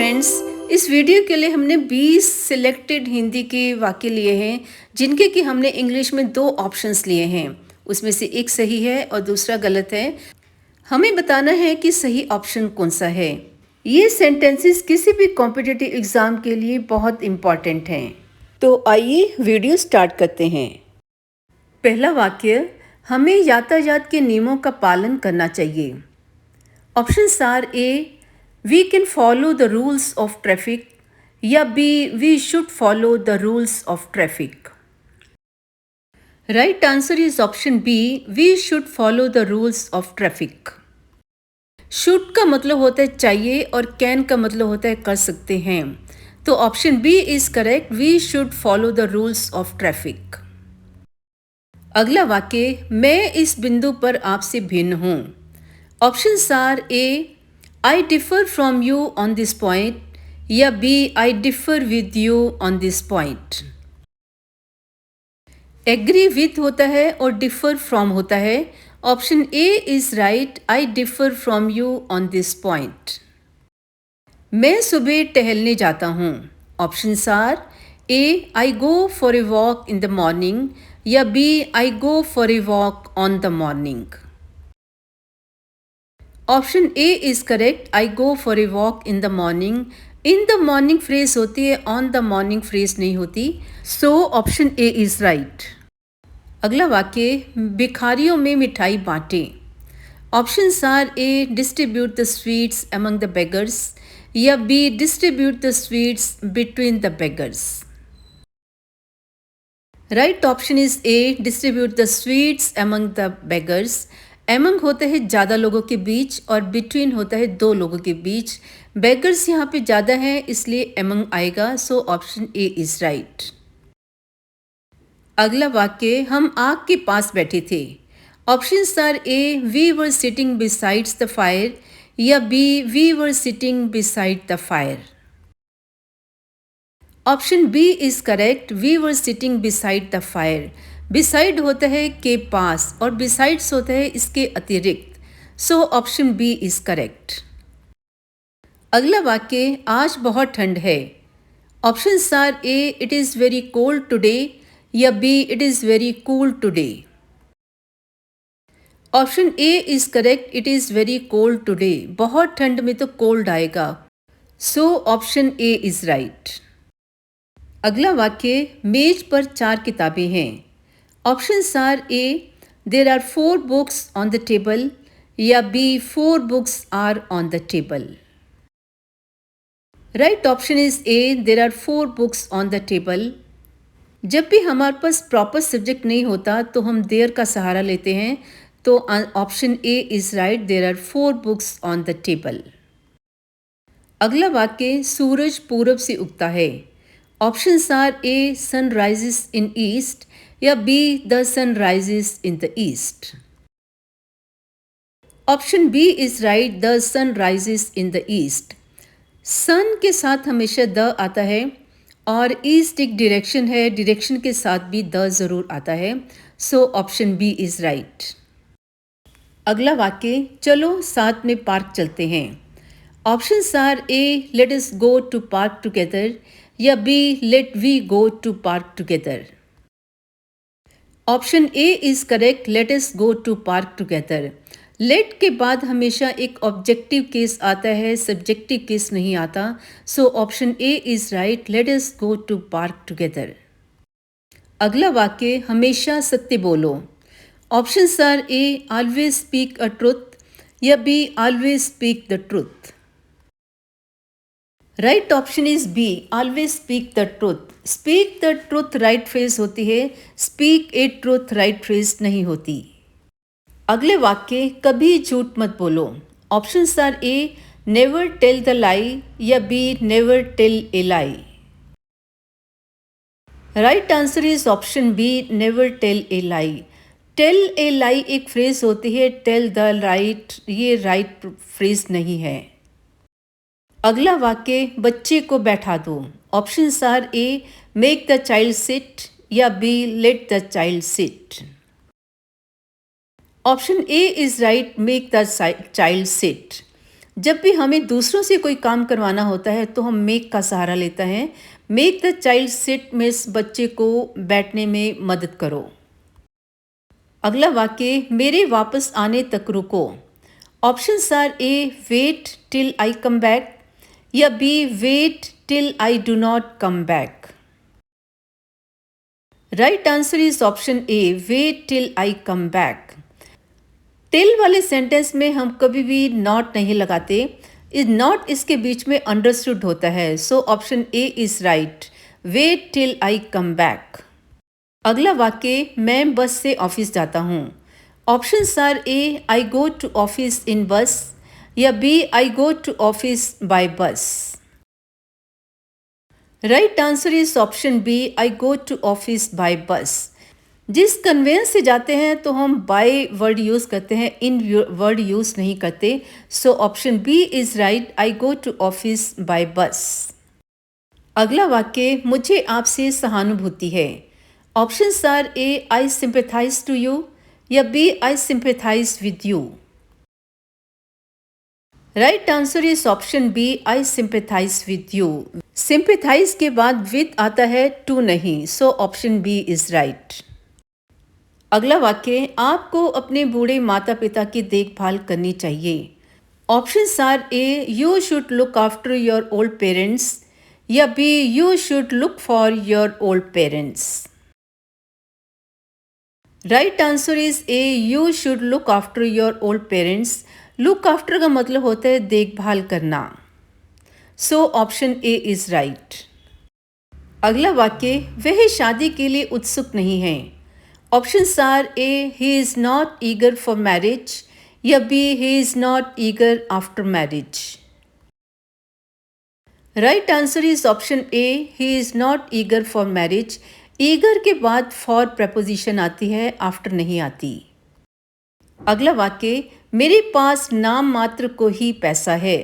Friends, इस video के लिए हमने 20 सिलेक्टेड हिंदी के वाक्य लिए हैं जिनके कि हमने इंग्लिश में 2 ऑप्शंस लिए हैं। उसमें से एक सही है और दूसरा गलत है। हमें बताना है कि सही ऑप्शन कौन सा है। ये सेंटेंसेस किसी भी कॉम्पिटिटिव एग्ज़ाम के लिए बहुत इम्पॉर्टेंट हैं। तो आइए वीडियो स्टार्ट करते हैं। पहला वाक्य, हमें यातायात के नियमों का पालन करना चाहिए। Options are A, we can follow the rules of traffic, या B, we should follow the rules of traffic. Right answer is option B, we should follow the rules of traffic. Should का मतलब होता है चाहिए और can का मतलब होता है कर सकते हैं। तो option B is correct, we should follow the rules of traffic. अगला वाक्य, मैं इस बिंदु पर आपसे भिन्न हूं। Options are A, I differ from you on this point, या B, I differ with you on this point. Agree with होता है और डिफर फ्रॉम होता है। Option A is right, I differ from you on this point. मैं सुबह टहलने जाता हूँ। Options are A, I go for a walk in the morning, या B, I go for a walk on the morning. Option A is correct, I go for a walk in the morning. In the morning phrase होती है, on the morning phrase नहीं होती। So option A is right. अगला वाक्य, भिखारियों में मिठाई बांटे। Options are A, distribute the sweets among the beggars, या B, distribute the sweets between the beggars. Right option is A, distribute the sweets among the beggars. Among होता है ज़्यादा लोगों के बीच और बिटवीन होता है 2 लोगों के बीच। बेगर्स यहाँ पे ज़्यादा है इसलिए एमंग आएगा। So option A is right. अगला वाक्य, हम आग के पास बैठे थे। Options are A, we were sitting besides the fire, या B, we were sitting beside the fire. Option B is correct, we were sitting beside the fire. Beside होता है के पास और बिसाइड्स होता है इसके अतिरिक्त। So option B is correct. अगला वाक्य, आज बहुत ठंड है। Options are A, it is very cold today, या B, it is very cool today. Option A is correct, it is very cold today. बहुत ठंड में तो कोल्ड आएगा। So option A is right. अगला वाक्य, मेज पर 4 किताबें हैं। Options are A, there are 4 books on the table, या B, 4 books are on the table. Right option is A, there are 4 books on the table. जब भी हमारे पास प्रॉपर सब्जेक्ट नहीं होता तो हम देयर का सहारा लेते हैं। तो option A is right, there are 4 books on the table. अगला वाक्य, सूरज पूरब से उगता है। Options are A, sun rises in east, या B, the sun rises in the east. Option B is right, the sun rises in the east. Sun के साथ हमेशा द आता है और ईस्ट एक डायरेक्शन है, डायरेक्शन के साथ भी द ज़रूर आता है। So option B is right. अगला वाक्य, चलो साथ में पार्क चलते हैं। Options are A, let us go to park together, या B, let we go to park together. Option A is correct, let us go to park together. Let के बाद हमेशा एक ऑब्जेक्टिव केस आता है, सब्जेक्टिव केस नहीं आता। So option A is right, let us go to park together. अगला वाक्य, हमेशा सत्य बोलो। Options are A, always speak a truth, या B, always speak the truth. Right option is B, always speak the truth. Speak the truth right phrase होती है, speak a truth right phrase नहीं होती। अगले वाक्य, कभी झूठ मत बोलो। Options are A, never tell the lie, या B, never tell a lie. Right answer is option B, never tell a lie. Tell a lie एक फ्रेज होती है, टेल द राइट ये राइट फ्रेज नहीं है। अगला वाक्य, बच्चे को बैठा दो। Options are A, make the child sit, या B, let the child sit. Option A is right, make the child sit. जब भी हमें दूसरों से कोई काम करवाना होता है तो हम मेक का सहारा लेते हैं। Make the child sit means बच्चे को बैठने में मदद करो। अगला वाक्य, मेरे वापस आने तक रुको। Options are A, wait till I come back, या B, wait till I do not come back. Right answer is option A, wait till I come back. Till वाले सेंटेंस में हम कभी भी नॉट नहीं लगाते। इस नॉट इसके बीच में अंडरस्टूड होता है, so option A is right, wait till I come back. अगला वाक्य, मैं बस से ऑफिस जाता हूँ। Options are A, I go to office in bus, या B, I go to office by bus. Right answer is option B, I go to office by bus. जिस convince से जाते हैं तो हम बाय वर्ड यूज़ करते हैं, इन word use नहीं करते, so option B is right, I go to office by bus. अगला वाक्य, मुझे आपसे सहानुभूति है। Options are A, I sympathise to you, या B, I sympathise with you. Right answer is option B, I sympathise with you. Sympathise के बाद with आता है, टू नहीं, so option B is right. अगला वाक्य, आपको अपने बूढ़े माता पिता की देखभाल करनी चाहिए। Options are A, you should look after your old parents, या B, you should look for your old parents. Right answer is A, you should look after your old parents. Look after का मतलब होता है देखभाल करना, so option A is right. अगला वाक्य, वह शादी के लिए उत्सुक नहीं है। Options are A, he is not eager for marriage, या B, he is not eager after marriage. Right answer is option A, he is not eager for marriage. Eager के बाद फॉर प्रपोजिशन आती है, आफ्टर नहीं आती। अगला वाक्य, मेरे पास नाम मात्र को ही पैसा है।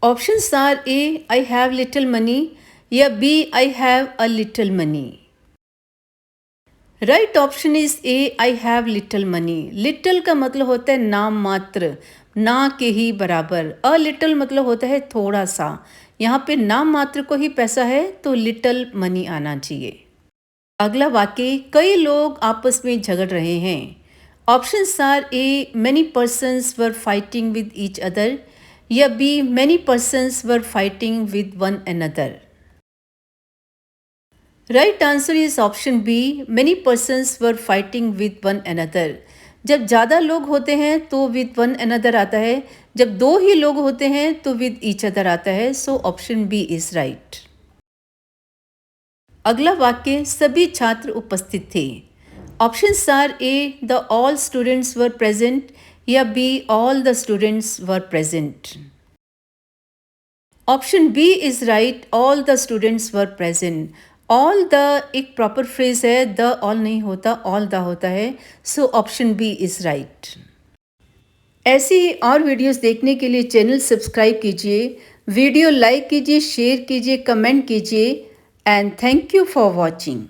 Options are A, I have little money, या B, I have a little money. Right option is A, I have little money. Little का मतलब होता है नाम मात्र, ना के ही बराबर। अ लिटिल मतलब होता है थोड़ा सा। यहाँ पे नाम मात्र को ही पैसा है तो लिटिल मनी आना चाहिए। अगला वाक्य, कई लोग आपस में झगड़ रहे हैं। Options are A, many persons were fighting with each other, या B, many persons were fighting with one another. Right answer is option B, many persons were fighting with one another. जब ज़्यादा लोग होते हैं तो विद वन अनदर आता है, जब दो ही लोग होते हैं तो विद ईच अदर आता है, so option B is right. अगला वाक्य, सभी छात्र उपस्थित थे। Options are A, the all students were present, या B, all the students were present. Option B is right, all the students were present. All the एक प्रॉपर फ्रेज है, the all नहीं होता, ऑल द होता है, so option B is right. ऐसी ही और वीडियोस देखने के लिए चैनल सब्सक्राइब कीजिए, वीडियो लाइक कीजिए, शेयर कीजिए, कमेंट कीजिए, and thank you for watching.